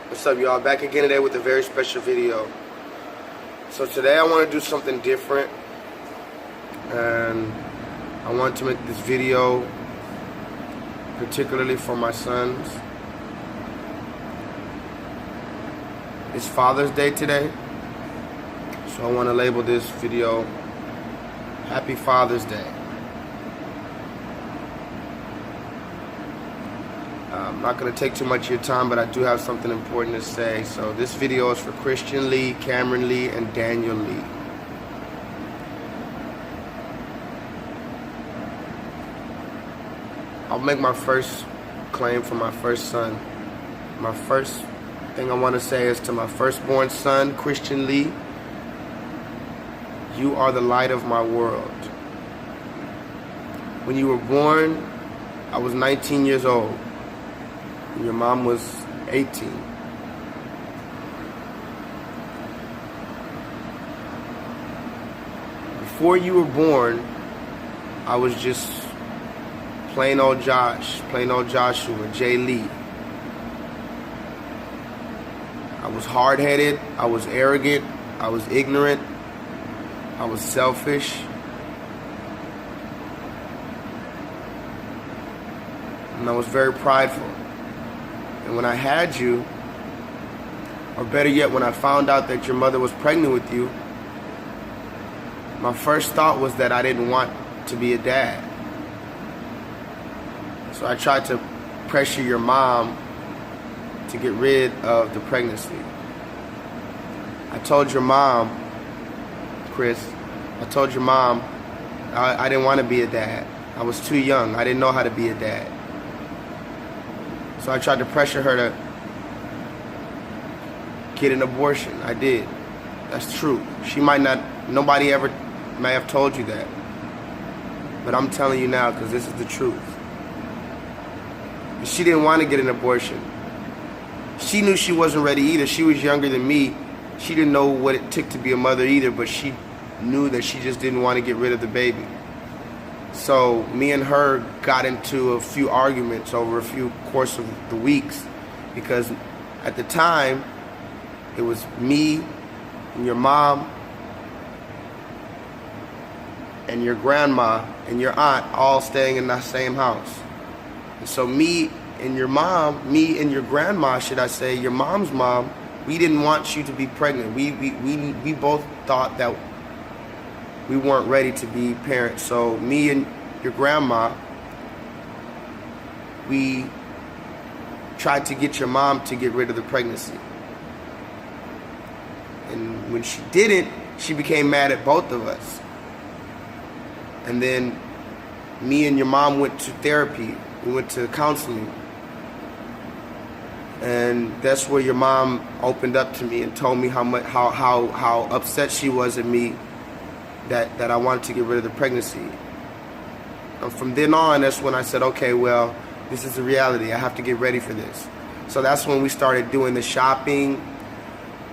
What's up, y'all? Back again today with a very special video. So today I want to do something different, and I want to make this video particularly for my sons. It's Father's Day today, so I want to label this video Happy Father's Day. I'm not going to take too much of your time, but I do have something important to say. So this video is for Christian Lee, Cameron Lee, and Daniel Lee. I'll make my first claim for my first son. My first thing I want to say is to my firstborn son, Christian Lee, you are the light of my world. When you were born, I was 19 years old. Your mom was 18. Before you were born, I was just plain old Josh, plain old Joshua, J-Lee. I was hard-headed, I was arrogant, I was ignorant, I was selfish. And I was very prideful. And when I had you, or better yet, when I found out that your mother was pregnant with you, my first thought was that I didn't want to be a dad. So I tried to pressure your mom to get rid of the pregnancy. I told your mom, Chris, I told your mom I didn't want to be a dad. I was too young. I didn't know how to be a dad. So I tried to pressure her to get an abortion. I did. That's true. She might not, nobody ever may have told you that. But I'm telling you now because this is the truth. She didn't want to get an abortion. She knew she wasn't ready either. She was younger than me. She didn't know what it took to be a mother either, but she knew that she just didn't want to get rid of the baby. So me and her got into a few arguments over a few course of the weeks, because at the time it was me and your mom and your grandma and your aunt all staying in the same house. And so me and your grandma, should I say, your mom's mom, we didn't want you to be pregnant. We both thought that we weren't ready to be parents. So me and your grandma, we tried to get your mom to get rid of the pregnancy. And when she didn't, she became mad at both of us. And then me and your mom went to therapy. We went to counseling. And that's where your mom opened up to me and told me how upset she was at me that I wanted to get rid of the pregnancy. And from then on, that's when I said, okay, well, this is the reality. I have to get ready for this. So that's when we started doing the shopping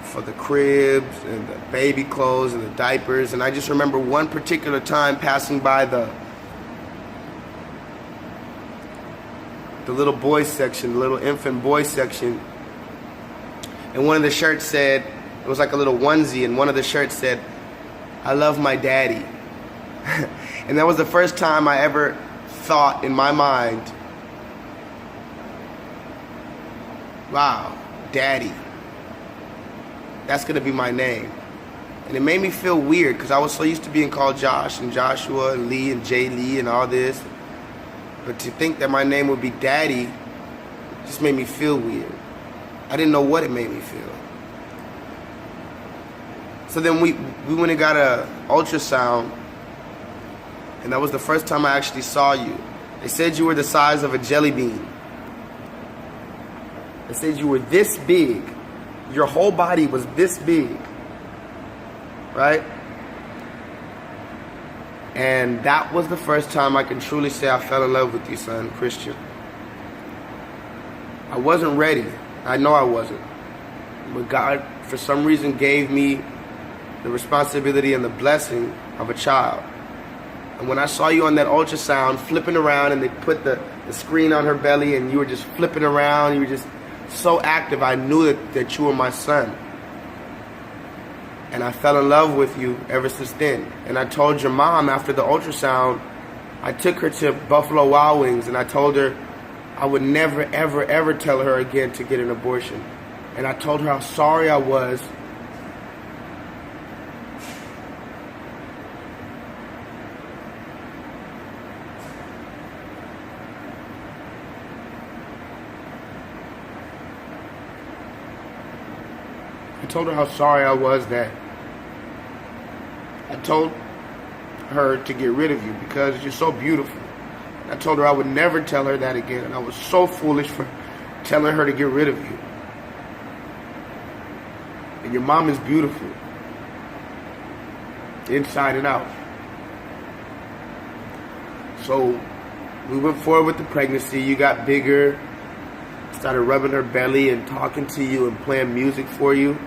for the cribs and the baby clothes and the diapers. And I just remember one particular time passing by the little boys section, the little infant boys section, and one of the shirts said, it was like a little onesie, and one of the shirts said, I love my daddy. And that was the first time I ever thought in my mind, wow, daddy, that's gonna be my name. And it made me feel weird because I was so used to being called Josh and Joshua and Lee and J. Lee and all this. But to think that my name would be Daddy just made me feel weird. I didn't know what it made me feel. So then we went and got an ultrasound, and that was the first time I actually saw you. They said you were the size of a jelly bean. They said you were this big. Your whole body was this big, right? And that was the first time I can truly say I fell in love with you, son, Christian. I wasn't ready. I know I wasn't. But God, for some reason, gave me the responsibility and the blessing of a child. And when I saw you on that ultrasound flipping around, and they put the screen on her belly, and you were just flipping around, you were just so active. I knew that you were my son. And I fell in love with you ever since then. And I told your mom after the ultrasound, I took her to Buffalo Wild Wings and I told her I would never, ever, ever tell her again to get an abortion. And I told her how sorry I was. I told her how sorry I was that I told her to get rid of you because you're so beautiful. I told her I would never tell her that again, and I was so foolish for telling her to get rid of you. And your mom is beautiful, inside and out. So we went forward with the pregnancy. You got bigger, started rubbing her belly and talking to you and playing music for you.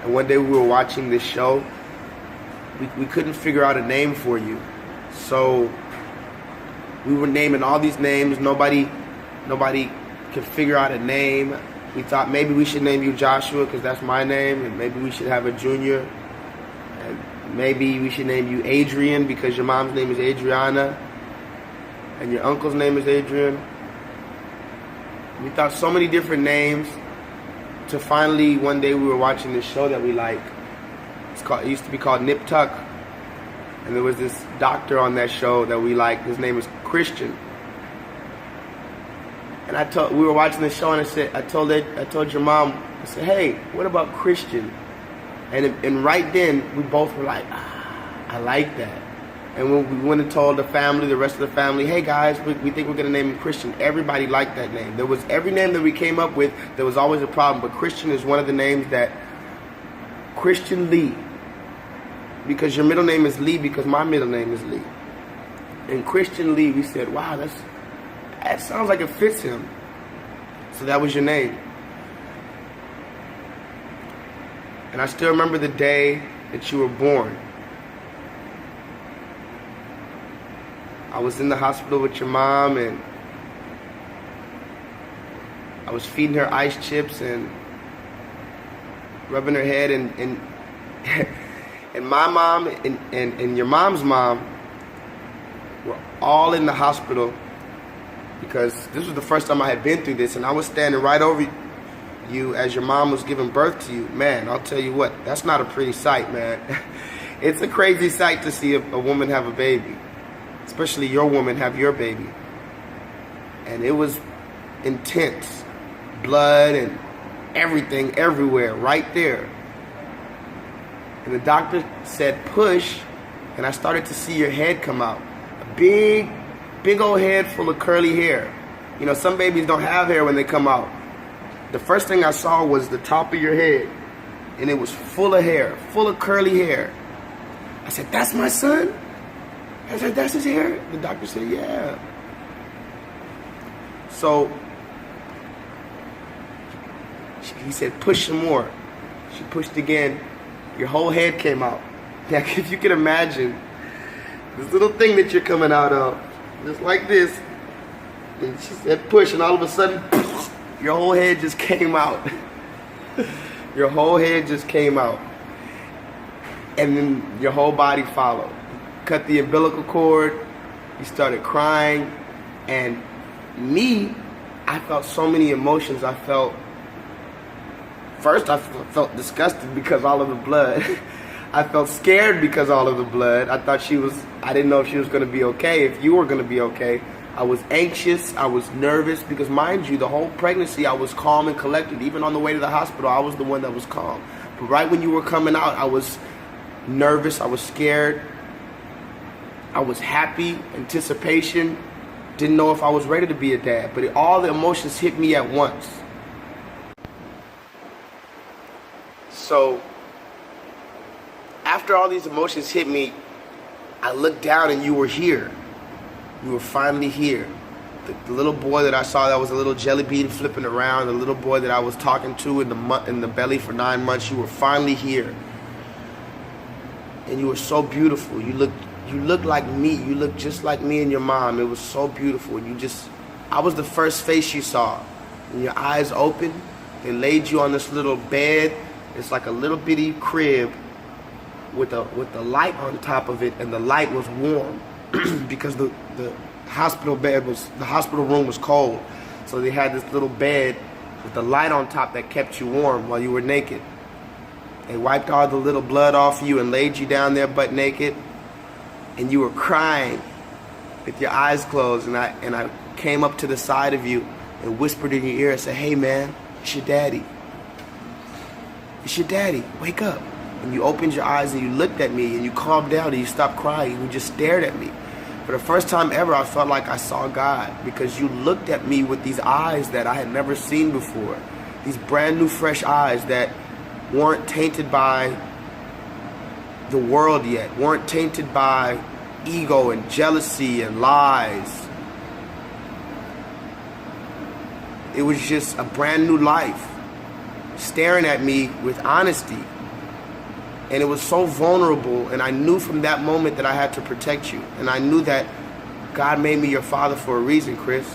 And one day we were watching this show. We couldn't figure out a name for you. So we were naming all these names. Nobody could figure out a name. We thought maybe we should name you Joshua because that's my name. And maybe we should have a junior. And maybe we should name you Adrian because your mom's name is Adriana. And your uncle's name is Adrian. We thought so many different names. To finally, one day we were watching this show that we like. It used to be called Nip Tuck. And there was this doctor on that show that we liked. His name was Christian. And we were watching the show and I told your mom, I said, hey, what about Christian? And right then, we both were like, I like that. And when we went and told the family, the rest of the family, hey guys, we think we're going to name him Christian. Everybody liked that name. There was every name that we came up with, there was always a problem. But Christian is one of the names that, Christian Lee. Because your middle name is Lee because my middle name is Lee. And Christian Lee, we said, wow, that sounds like it fits him. So that was your name. And I still remember the day that you were born. I was in the hospital with your mom and I was feeding her ice chips and rubbing her head and and my mom and your mom's mom were all in the hospital because this was the first time I had been through this and I was standing right over you as your mom was giving birth to you. Man, I'll tell you what, that's not a pretty sight, man. It's a crazy sight to see a woman have a baby. Especially your woman have your baby. And it was intense. Blood and everything everywhere, right there. And the doctor said push, and I started to see your head come out. A big old head full of curly hair. You know, some babies don't have hair when they come out. The first thing I saw was the top of your head, and it was full of hair, full of curly hair. I said, that's my son? I said, that's his hair? The doctor said, yeah. So he said, push some more. She pushed again. Your whole head came out. Now, if you can imagine, this little thing that you're coming out of, just like this. And she said, push, and all of a sudden, your whole head just came out. Your whole head just came out. And then your whole body followed. Cut the umbilical cord, you started crying, and me, I felt so many emotions. I felt disgusted because all of the blood. I felt scared because all of the blood. I didn't know if she was going to be okay, if you were going to be okay. I was anxious, I was nervous, because mind you, the whole pregnancy I was calm and collected. Even on the way to the hospital, I was the one that was calm. But right when you were coming out, I was nervous, I was scared. I was happy, anticipation, didn't know if I was ready to be a dad, but all the emotions hit me at once. So, after all these emotions hit me, I looked down and you were here. You were finally here. The little boy that I saw that was a little jelly bean flipping around, the little boy that I was talking to in the belly for 9 months, you were finally here. And you were so beautiful. You looked You look like me. You look just like me and your mom. It was so beautiful. I was the first face you saw. And your eyes opened. They laid you on this little bed. It's like a little bitty crib with a light on top of it, and the light was warm because the hospital room was cold. So they had this little bed with the light on top that kept you warm while you were naked. They wiped all the little blood off you and laid you down there butt naked, and you were crying with your eyes closed, and I came up to the side of you and whispered in your ear and said, "Hey man, it's your daddy. It's your daddy. Wake up." And you opened your eyes and you looked at me and you calmed down and you stopped crying. You just stared at me. For the first time ever, I felt like I saw God, because you looked at me with these eyes that I had never seen before. These brand new, fresh eyes that weren't tainted by the world yet, weren't tainted by ego and jealousy and lies. It was just a brand new life staring at me with honesty. And it was so vulnerable, and I knew from that moment that I had to protect you. And I knew that God made me your father for a reason, Chris.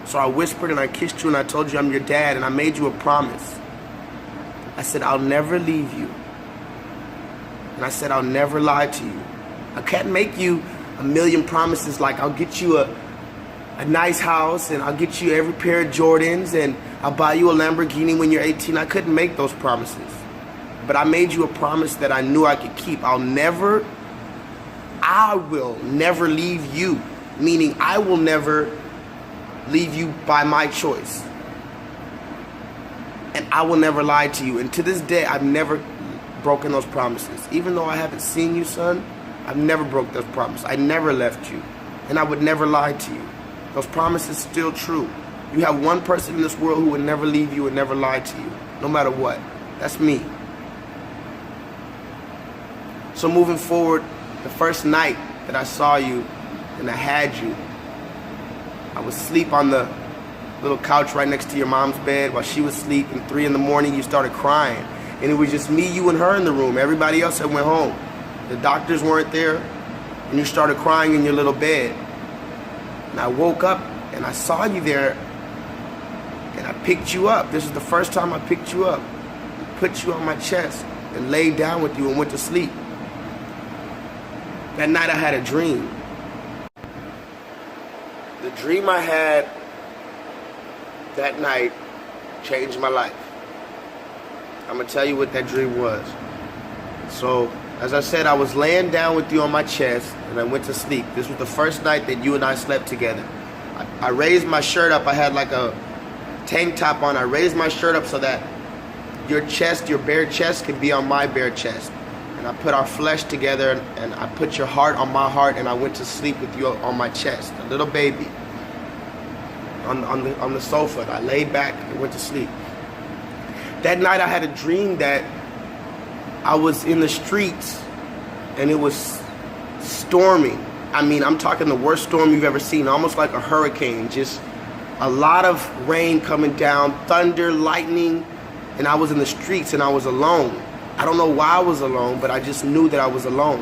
So I whispered and I kissed you and I told you I'm your dad, and I made you a promise. I said, I'll never leave you. And I said, I'll never lie to you. I can't make you a million promises like I'll get you a nice house and I'll get you every pair of Jordans and I'll buy you a Lamborghini when you're 18. I couldn't make those promises. But I made you a promise that I knew I could keep. I will never leave you. Meaning I will never leave you by my choice. And I will never lie to you. And to this day, I've never broken those promises. Even though I haven't seen you, son, I've never broke those promises. I never left you. And I would never lie to you. Those promises are still true. You have one person in this world who would never leave you and never lie to you, no matter what. That's me. So moving forward, the first night that I saw you and I had you, I was asleep on the little couch right next to your mom's bed while she was asleep. And 3 in the morning, you started crying. And it was just me, you, and her in the room. Everybody else had went home. The doctors weren't there. And you started crying in your little bed. And I woke up and I saw you there. And I picked you up. This is the first time I picked you up. Put you on my chest and laid down with you and went to sleep. That night I had a dream. The dream I had that night changed my life. I'm gonna tell you what that dream was. So, as I said, I was laying down with you on my chest and I went to sleep. This was the first night that you and I slept together. I raised my shirt up. I had like a tank top on. I raised my shirt up so that your chest, your bare chest, could be on my bare chest. And I put our flesh together and I put your heart on my heart and I went to sleep with you on my chest, a little baby, on the sofa. And I laid back and went to sleep. That night I had a dream that I was in the streets and it was storming. I mean, I'm talking the worst storm you've ever seen, almost like a hurricane, just a lot of rain coming down, thunder, lightning, and I was in the streets and I was alone. I don't know why I was alone, but I just knew that I was alone.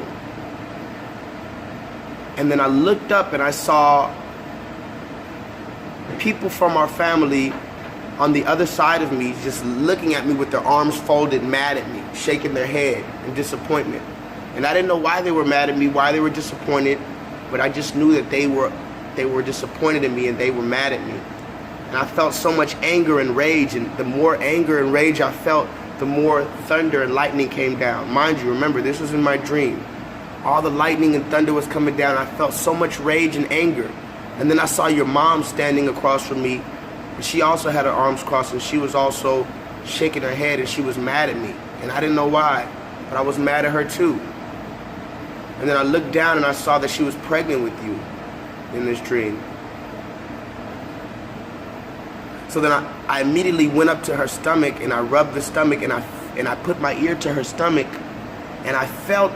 And then I looked up and I saw people from our family on the other side of me just looking at me with their arms folded, mad at me, shaking their head in disappointment. And I didn't know why they were mad at me, why they were disappointed, but I just knew that they were disappointed in me and they were mad at me. And I felt so much anger and rage, and the more anger and rage I felt, the more thunder and lightning came down. Mind you, remember, this was in my dream. All the lightning and thunder was coming down. I felt so much rage and anger. And then I saw your mom standing across from me. And she also had her arms crossed and she was also shaking her head and she was mad at me. And I didn't know why, but I was mad at her too. And then I looked down and I saw that she was pregnant with you in this dream. So then I immediately went up to her stomach and I rubbed the stomach and I put my ear to her stomach and I felt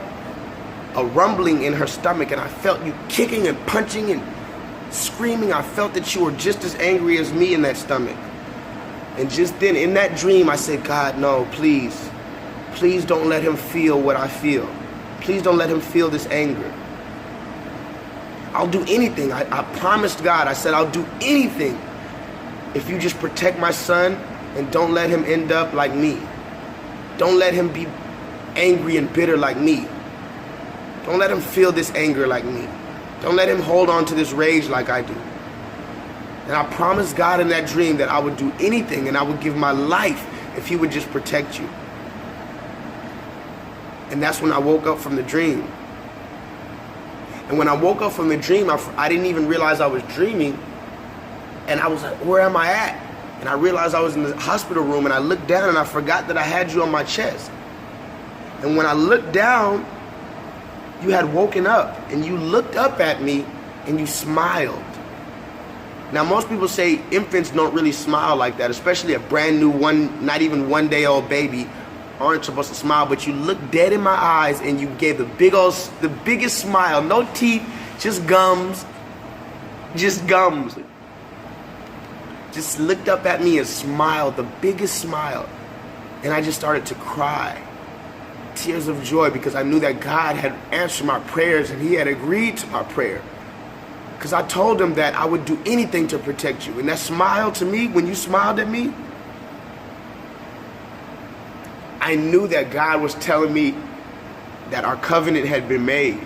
a rumbling in her stomach and I felt you kicking and punching and screaming. I felt that you were just as angry as me in that stomach. And just then in that dream I said, God, no, please don't let him feel what I feel. please don't let him feel this anger. I'll do anything. I promised God, I said, I'll do anything if you just protect my son and don't let him end up like me. Don't let him be angry and bitter like me. Don't let him feel this anger like me. Don't let him hold on to this rage like I do. And I promised God in that dream that I would do anything and I would give my life if he would just protect you. And that's when I woke up from the dream. And when I woke up from the dream, I didn't even realize I was dreaming. And I was like, where am I at? And I realized I was in the hospital room, and I looked down and I forgot that I had you on my chest. And when I looked down, you had woken up and you looked up at me and you smiled. Now, most people say infants don't really smile like that, especially a brand new not even 1 day old baby aren't supposed to smile, but you looked dead in my eyes and you gave the biggest smile. No teeth, just gums. Just gums. Just looked up at me and smiled, the biggest smile. And I just started to cry. Tears of joy, because I knew that God had answered my prayers and he had agreed to my prayer. Because I told him that I would do anything to protect you. And that smile to me, when you smiled at me, I knew that God was telling me that our covenant had been made.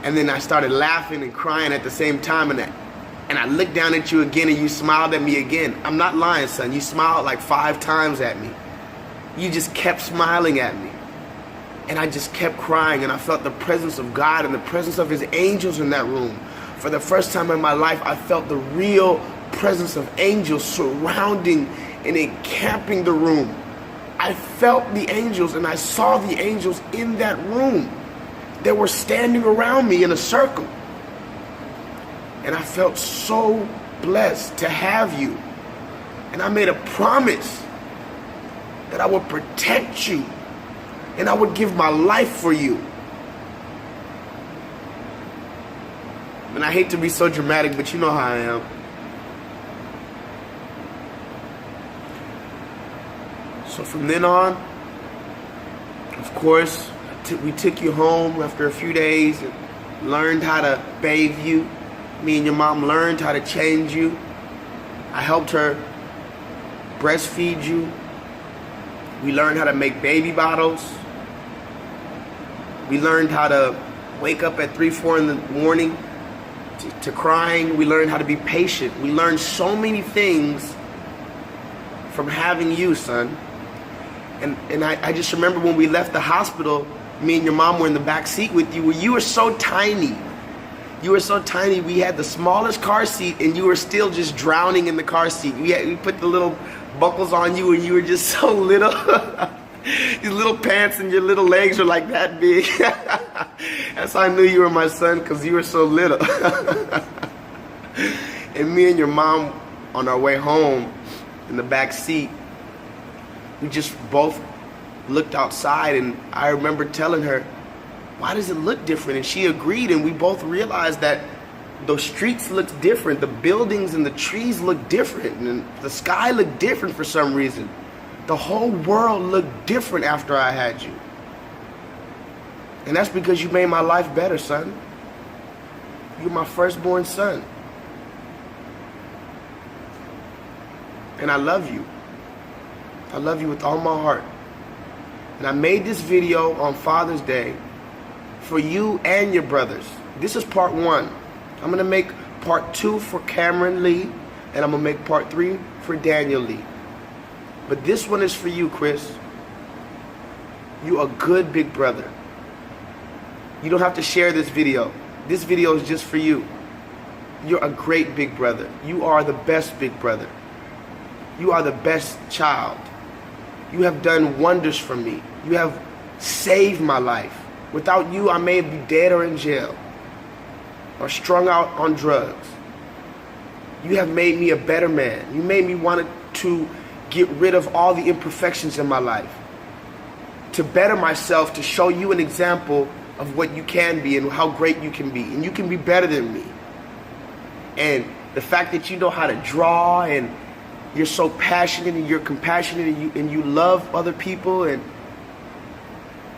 And then I started laughing and crying at the same time, and I looked down at you again and you smiled at me again. I'm not lying, son. You smiled like 5 times at me. You just kept smiling at me. And I just kept crying, and I felt the presence of God and the presence of his angels in that room. For the first time in my life, I felt the real presence of angels surrounding and encamping the room. I felt the angels and I saw the angels in that room. They were standing around me in a circle. And I felt so blessed to have you. And I made a promise that I would protect you and I would give my life for you. And I hate to be so dramatic, but you know how I am. So from then on, of course, we took you home after a few days and learned how to bathe you. Me and your mom learned how to change you. I helped her breastfeed you. We learned how to make baby bottles. We learned how to wake up at 3, 4 in the morning to crying. We learned how to be patient. We learned so many things from having you, son. And I just remember when we left the hospital, me and your mom were in the back seat with you. You were so tiny. You were so tiny. We had the smallest car seat, and you were still just drowning in the car seat. We put the little buckles on you, and you were just so little. These little pants and your little legs were like that big. That's how I knew you were my son, because you were so little. And me and your mom, on our way home in the back seat, we just both looked outside, and I remember telling her, why does it look different? And she agreed, and we both realized that the streets looked different, the buildings and the trees looked different, and the sky looked different for some reason. The whole world looked different after I had you. And that's because you made my life better, son. You're my firstborn son. And I love you. I love you with all my heart. And I made this video on Father's Day for you and your brothers. This is part 1. I'm going to make part 2 for Cameron Lee, and I'm going to make part 3 for Daniel Lee. But this one is for you, Chris. You're a good big brother. You don't have to share this video. This video is just for you. You're a great big brother. You are the best big brother. You are the best child. You have done wonders for me. You have saved my life. Without you, I may be dead or in jail or strung out on drugs. You have made me a better man. You made me want to get rid of all the imperfections in my life, to better myself, to show you an example of what you can be and how great you can be. And you can be better than me. And the fact that you know how to draw, and you're so passionate and you're compassionate, and you love other people, and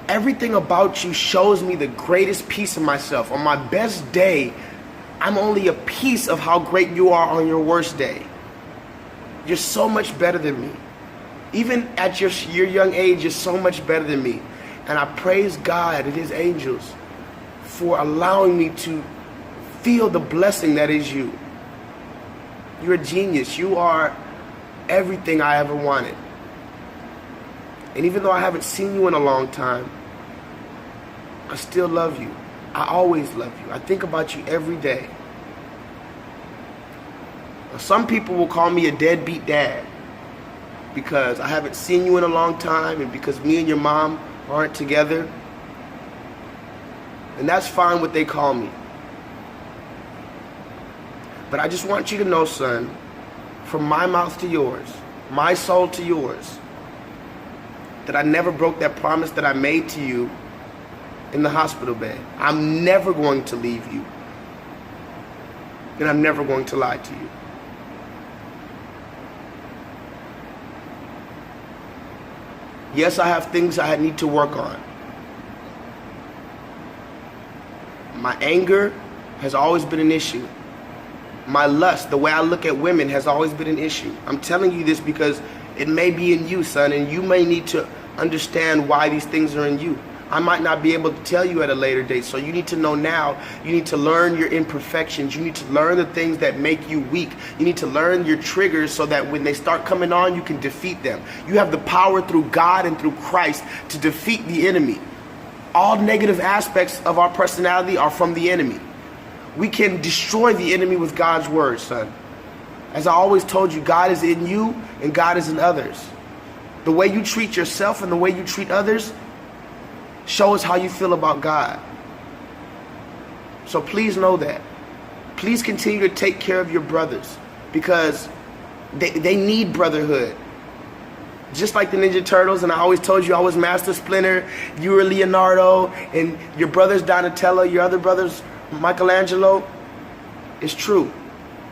Everything about you shows me the greatest piece of myself. On my best day, I'm only a piece of how great you are on your worst day. You're so much better than me. Even at your young age, you're so much better than me. And I praise God and his angels for allowing me to feel the blessing that is you. You're a genius. You are everything I ever wanted. And even though I haven't seen you in a long time, I still love you. I always love you. I think about you every day. Now, some people will call me a deadbeat dad because I haven't seen you in a long time and because me and your mom aren't together. And that's fine what they call me. But I just want you to know, son, from my mouth to yours, my soul to yours, that I never broke that promise that I made to you in the hospital bed. I'm never going to leave you. And I'm never going to lie to you. Yes, I have things I need to work on. My anger has always been an issue. My lust, the way I look at women, has always been an issue. I'm telling you this because it may be in you, son, and you may need to understand why these things are in you. I might not be able to tell you at a later date, so you need to know now. You need to learn your imperfections. You need to learn the things that make you weak. You need to learn your triggers so that when they start coming on, you can defeat them. You have the power through God and through Christ to defeat the enemy. All negative aspects of our personality are from the enemy. We can destroy the enemy with God's word, son. As I always told you, God is in you and God is in others. The way you treat yourself and the way you treat others shows how you feel about God. So please know that. Please continue to take care of your brothers because they need brotherhood. Just like the Ninja Turtles, and I always told you I was Master Splinter, you were Leonardo, and your brother's Donatello, your other brother's Michelangelo. It's true.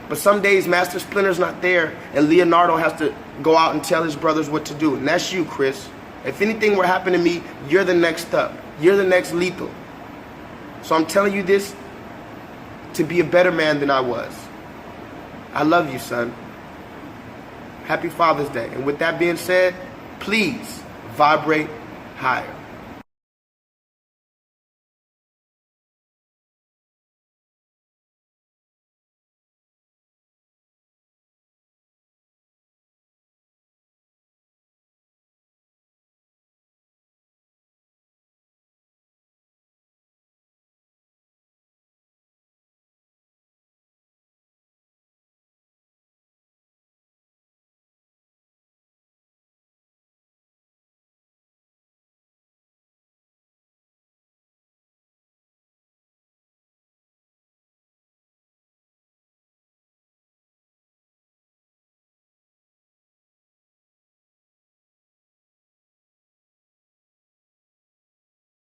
But some days Master Splinter's not there and Leonardo has to go out and tell his brothers what to do. And that's you, Chris. If anything were to happen to me, you're the next up. You're the next lethal. So I'm telling you this to be a better man than I was. I love you, son. Happy Father's Day. And with that being said, please vibrate higher.